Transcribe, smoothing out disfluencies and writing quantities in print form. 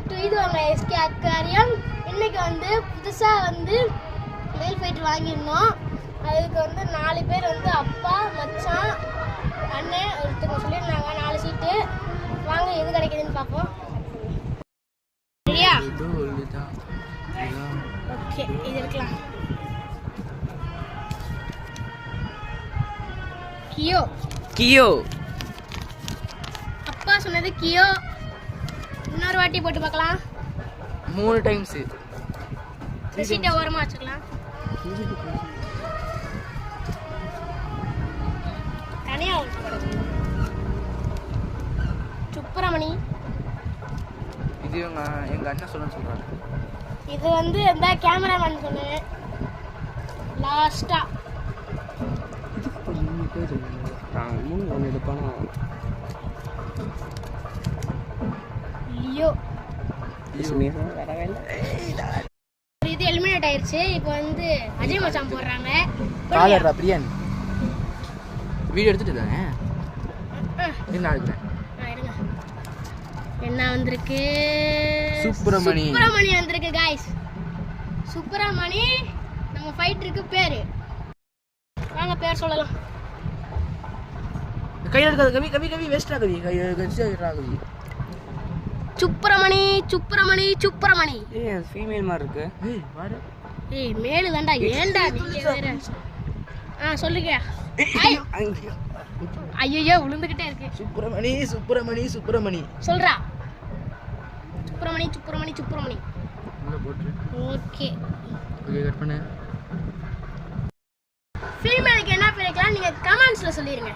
To இது வாங்க SK aquarium. இன்னைக்கு வந்து புதுசாக வந்து மேல் ஃபைட்டர் வாங்கியிருந்தோம். அதுக்கு வந்து 4 பேர் வந்து அப்பா, மச்சான், அண்ணன் ஒருத்தவங்க சொல்லியிருந்தாங்க 4 சீட்டு. வாங்க எது கிடைக்குதுன்னு பார்ப்போம். சரியா? ஓகே, இது இருக்கலாம். கியோ கியோ அப்பா சொன்னது கியோ. இன்னொரு வாட்டி போட்டு பார்க்கலாம். 3 டைம்ஸ். சீட்டை ஓரமாக வச்சுக்கலாம். தனியாக சுப்பிரமணி. இது எங்க அண்ணன் சொல்றாங்க. இது வந்து இந்த கேமராமேன் சொன்னேன் லாஸ்டா. லியோ இது எலிமினேட் ஆயிருச்சு. இப்போ வந்து அஜய் மச்சான் போடுறாங்க. காலரா பிரியன் வீடியோ எடுத்துட்டு தானே என்ன ஆகுது? என்ன வந்திருக்கு? சுப்பிரமணி வந்திருக்கு गाइस. சுப்பிரமணி நம்ம ஃபைட்டருக்கு பேரு. வாங்க பேர் சொல்லலாம். கையில எடுக்காத கவி கவி கவி வேஸ்டா கவி கையில கட்சியா கவி. சுப்பிரமணி சுப்பிரமணி சுப்பிரமணி. ஏய் ஃபீமேல் மாதிரி இருக்கு. ஏய் பாரு. ஏய் மேல் தான்டா. ஏன்டா நீங்க வேற சொல்லுங்க. ஐயோ விழுந்துகிட்டே இருக்கு. சுப்பிரமணி சுப்பிரமணி சுப்பிரமணி சொல்றா. சுப்பிரமணி சுப்பிரமணி சுப்பிரமணி உள்ள போட்டு. ஓகே ஓகே கட் பண்ணு. ஃபீமேலுக்கு என்ன பேர் வைக்கலாம் நீங்க கமெண்ட்ஸ்ல சொல்லிருங்க.